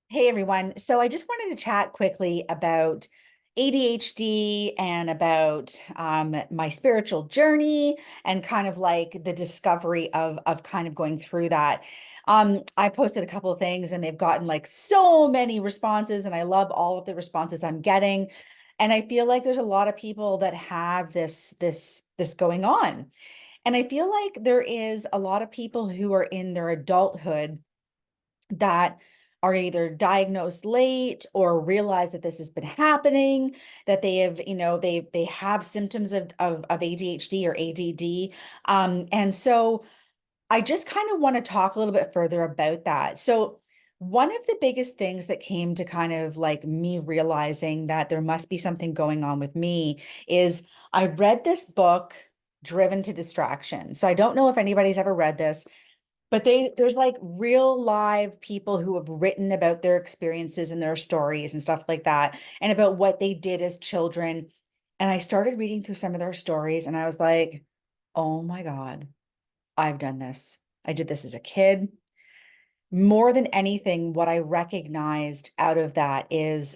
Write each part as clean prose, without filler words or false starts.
Hey everyone. So I just wanted to chat quickly about ADHD and about my spiritual journey and kind of like the discovery of kind of going through that. I posted a couple of things and they've gotten like so many responses, and I love all of the responses I'm getting. And I feel like there's a lot of people that have this going on. And I feel like there is a lot of people who are in their adulthood that are either diagnosed late or realize that this has been happening, that they have, they have symptoms of ADHD or ADD. And so I just kind of want to talk a little bit further about that. So one of the biggest things that came to kind of like me realizing that there must be something going on with me is I read this book, Driven to Distraction. So I don't know if anybody's ever read this, but there's like real live people who have written about their experiences and their stories and stuff like that, and about what they did as children. And I started reading through some of their stories and I was like, oh my God, I've done this. I did this as a kid. More than anything, what I recognized out of that is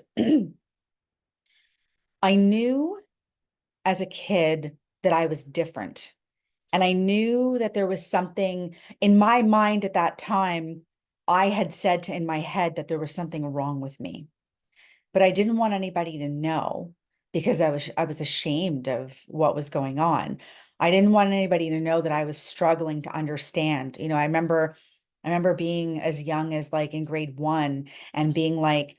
I knew as a kid that I was different. And I knew that there was something in my mind at that time. I had said to in my head that there was something wrong with me, but I didn't want anybody to know because I was ashamed of what was going on. I didn't want anybody to know that I was struggling to understand. I remember being as young as like in grade 1 and being like,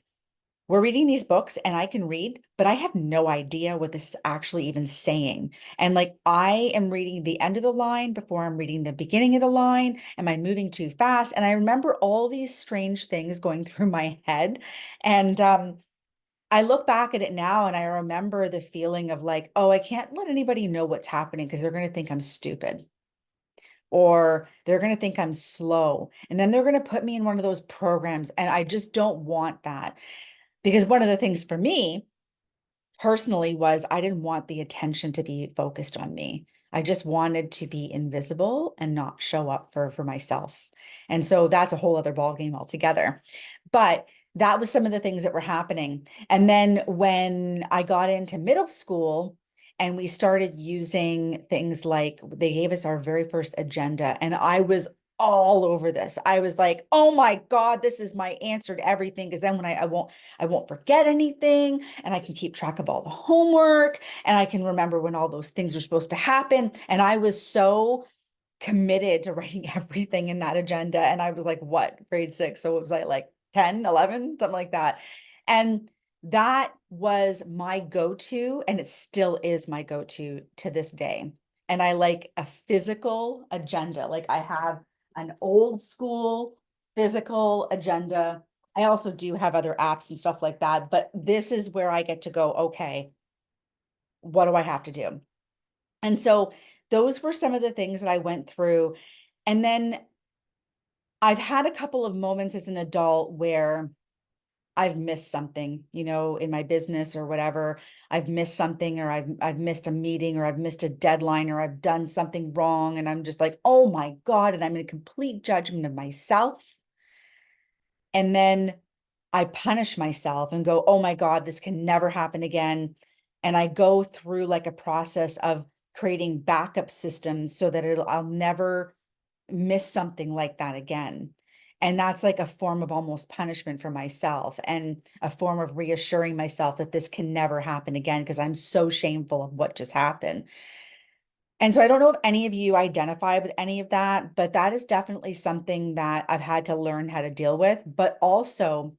we're reading these books and I can read, but I have no idea what this is actually even saying. And like, I am reading the end of the line before I'm reading the beginning of the line. Am I moving too fast? And I remember all these strange things going through my head. And I look back at it now and I remember the feeling of like, oh, I can't let anybody know what's happening because they're going to think I'm stupid, or they're going to think I'm slow. And then they're going to put me in one of those programs. And I just don't want that. Because one of the things for me personally was I didn't want the attention to be focused on me. I just wanted to be invisible and not show up for myself. And so that's a whole other ballgame altogether. But that was some of the things that were happening. And then when I got into middle school and we started using things like they gave us our very first agenda, and I was all over this. I was like, oh my God, this is my answer to everything. Because then when I won't forget anything, and I can keep track of all the homework, and I can remember when all those things are supposed to happen. And I was so committed to writing everything in that agenda. And I was like, what, grade 6? So it was like 10, 11, something like that. And that was my go-to, and it still is my go-to to this day. And I like a physical agenda. Like I have an old school physical agenda. I also do have other apps and stuff like that, but this is where I get to go, okay, what do I have to do? And so those were some of the things that I went through. And then I've had a couple of moments as an adult where I've missed something, in my business or whatever. I've missed something, or I've missed a meeting, or I've missed a deadline, or I've done something wrong, and I'm just like, "Oh my God," and I'm in complete judgment of myself. And then I punish myself and go, oh my God, this can never happen again. And I go through like a process of creating backup systems so that I'll never miss something like that again. And that's like a form of almost punishment for myself, and a form of reassuring myself that this can never happen again because I'm so shameful of what just happened. And so I don't know if any of you identify with any of that, but that is definitely something that I've had to learn how to deal with. But also,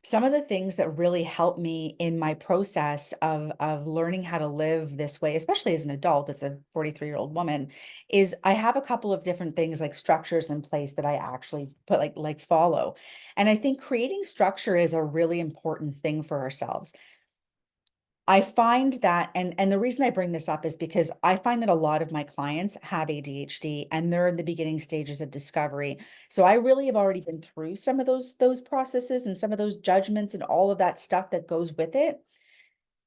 some of the things that really helped me in my process of learning how to live this way, especially as an adult, as a 43-year-old woman, is I have a couple of different things like structures in place that I actually put like follow. And I think creating structure is a really important thing for ourselves. I find that, and the reason I bring this up is because I find that a lot of my clients have ADHD and they're in the beginning stages of discovery. So I really have already been through some of those processes and some of those judgments and all of that stuff that goes with it.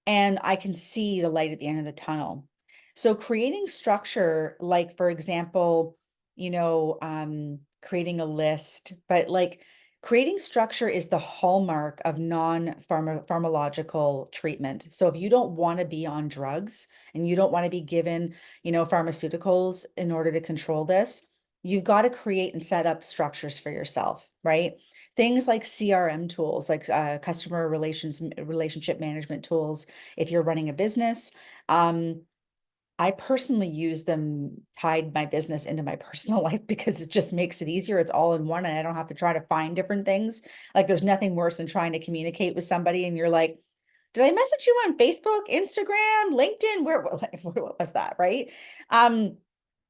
And I can see the light at the end of the tunnel. So creating structure, like for example, creating a list, but like Creating structure is the hallmark of non-pharmacological treatment. So if you don't want to be on drugs and you don't want to be given, pharmaceuticals in order to control this, you've got to create and set up structures for yourself, right? Things like CRM tools, like customer relationship management tools, if you're running a business. I personally use them, tied my business into my personal life because it just makes it easier. It's all in one and I don't have to try to find different things. Like there's nothing worse than trying to communicate with somebody and you're like, did I message you on Facebook, Instagram, LinkedIn? What was that, right?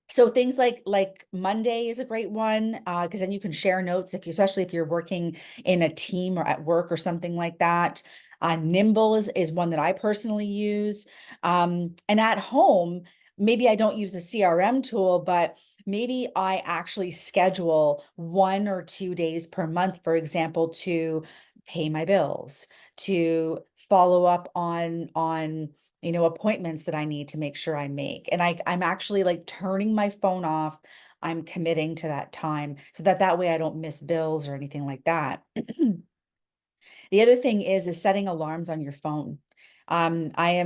So things like Monday is a great one, because then you can share notes if you, especially if you're working in a team or at work or something like that. Nimble is one that I personally use. And at home, maybe I don't use a CRM tool, but maybe I actually schedule 1 or 2 days per month, for example, to pay my bills, to follow up on appointments that I need to make sure I make. And I'm actually like turning my phone off. I'm committing to that time so that way I don't miss bills or anything like that. The other thing is setting alarms on your phone. I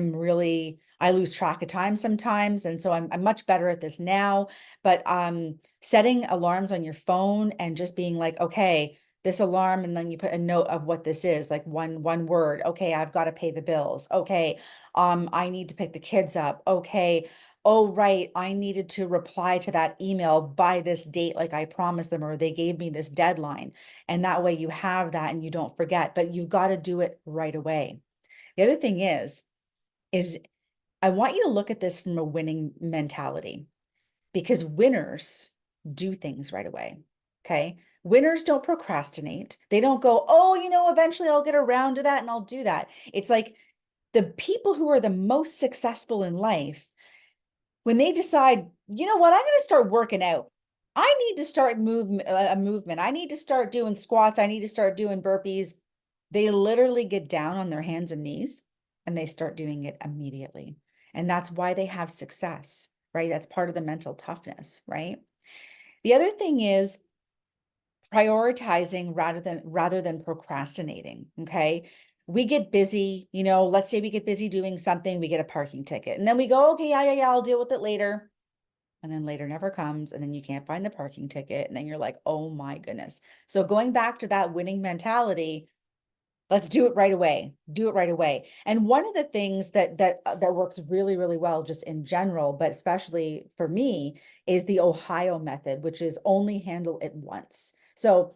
lose track of time sometimes, and so I'm much better at this now. But setting alarms on your phone and just being like, okay, this alarm, and then you put a note of what this is, like one word. Okay, I've got to pay the bills. Okay, I need to pick the kids up. Okay. Oh, right. I needed to reply to that email by this date, like I promised them, or they gave me this deadline. And that way you have that and you don't forget, but you've got to do it right away. The other thing is I want you to look at this from a winning mentality because winners do things right away. Okay. Winners don't procrastinate. They don't go, oh, eventually I'll get around to that and I'll do that. It's like the people who are the most successful in life, when they decide, you know what, I'm going to start working out. I need to start a movement. I need to start doing squats. I need to start doing burpees. They literally get down on their hands and knees and they start doing it immediately. And that's why they have success, right? That's part of the mental toughness, right? The other thing is prioritizing rather than procrastinating, okay? We get busy, let's say we get busy doing something, we get a parking ticket, and then we go, okay, yeah, I'll deal with it later. And then later never comes, and then you can't find the parking ticket, and then you're like, oh my goodness. So going back to that winning mentality, let's do it right away. Do it right away. And one of the things that works really, really well just in general, but especially for me, is the Ohio method, which is only handle it once. So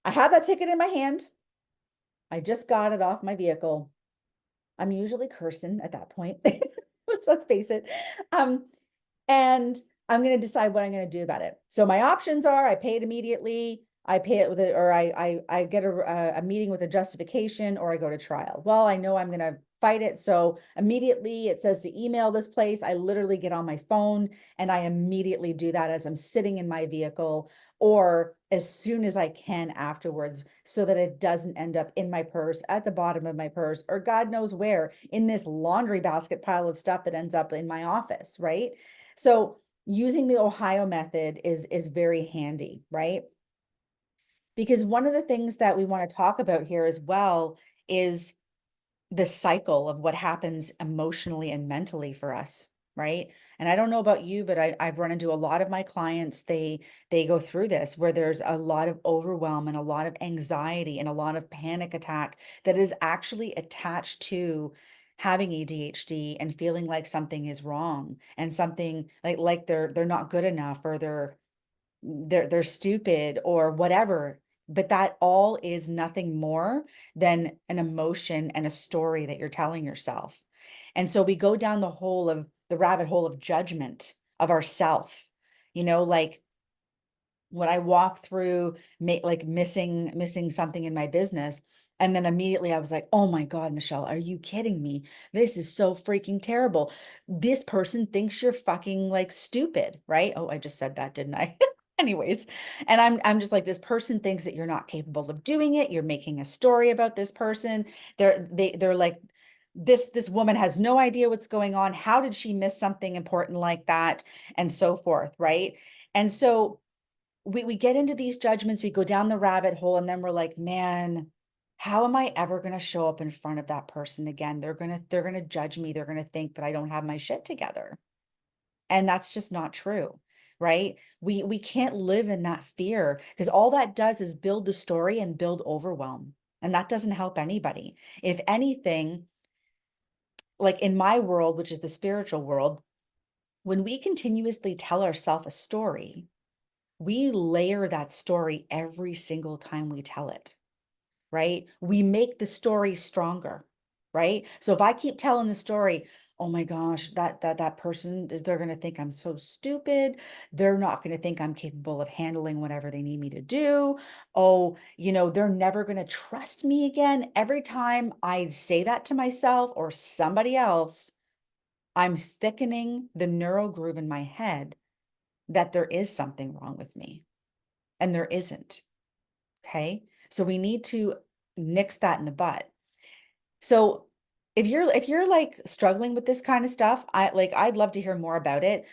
I have that ticket in my hand. I just got it off my vehicle. I'm usually cursing at that point. Let's face it. And I'm going to decide what I'm going to do about it. So my options are I pay it immediately, I pay it with it, or I get a meeting with a justification, or I go to trial. Well, I know I'm going to fight it. So immediately it says to email this place. I literally get on my phone and I immediately do that as I'm sitting in my vehicle or as soon as I can afterwards so that it doesn't end up in my purse, at the bottom of my purse, or God knows where in this laundry basket pile of stuff that ends up in my office, right? So using the Ohio method is very handy, right? Because one of the things that we want to talk about here as well is the cycle of what happens emotionally and mentally for us, right? And I don't know about you, but I've run into a lot of my clients, they go through this where there's a lot of overwhelm and a lot of anxiety and a lot of panic attack that is actually attached to having ADHD and feeling like something is wrong and something like they're not good enough or they're stupid or whatever. But that all is nothing more than an emotion and a story that you're telling yourself. And so we go down the rabbit hole of judgment of ourself, like when I walk through like missing something in my business. And then immediately I was like, oh my God, Michelle, are you kidding me? This is so freaking terrible. This person thinks you're fucking like stupid, right? Oh, I just said that, didn't I? Anyways, and I'm just like, this person thinks that you're not capable of doing it. You're making a story about this person. They're like, this woman has no idea what's going on. How did she miss something important like that? And so forth, right? And so we get into these judgments, we go down the rabbit hole, and then we're like, man, how am I ever going to show up in front of that person again? They're going to judge me. They're going to think that I don't have my shit together. And that's just not true, right? We can't live in that fear, because all that does is build the story and build overwhelm. And that doesn't help anybody. If anything, like in my world, which is the spiritual world, when we continuously tell ourselves a story, we layer that story every single time we tell it, right? We make the story stronger, right? So if I keep telling the story, oh my gosh, that person, they're going to think I'm so stupid. They're not going to think I'm capable of handling whatever they need me to do. Oh, they're never going to trust me again. Every time I say that to myself or somebody else, I'm thickening the neural groove in my head that there is something wrong with me, and there isn't. Okay. So we need to nix that in the butt. So if you're like struggling with this kind of stuff, I'd love to hear more about it.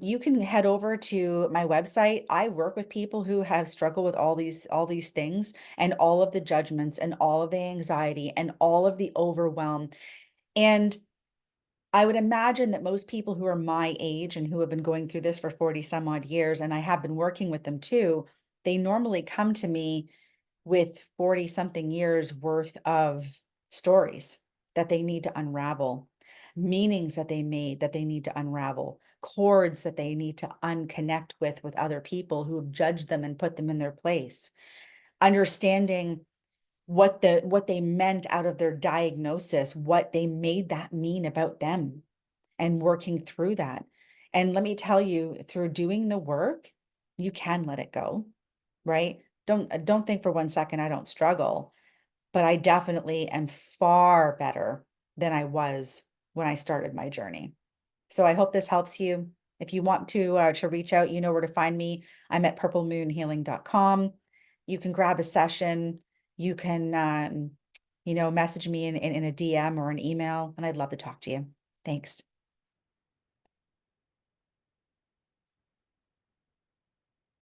You can head over to my website. I work with people who have struggled with all these things, and all of the judgments and all of the anxiety and all of the overwhelm. And I would imagine that most people who are my age and who have been going through this for 40 some odd years, and I have been working with them too, they normally come to me with 40 something years worth of stories that they need to unravel, meanings that they made that they need to unravel, cords that they need to unconnect with other people who have judged them and put them in their place, understanding what they meant out of their diagnosis, what they made that mean about them, and working through that. And let me tell you, through doing the work, you can let it go, right? Don't think for 1 second I don't struggle, but I definitely am far better than I was when I started my journey. So I hope this helps you. If you want to reach out, you know where to find me. I'm at purplemoonhealing.com. You can grab a session. You can message me in a DM or an email, and I'd love to talk to you. Thanks.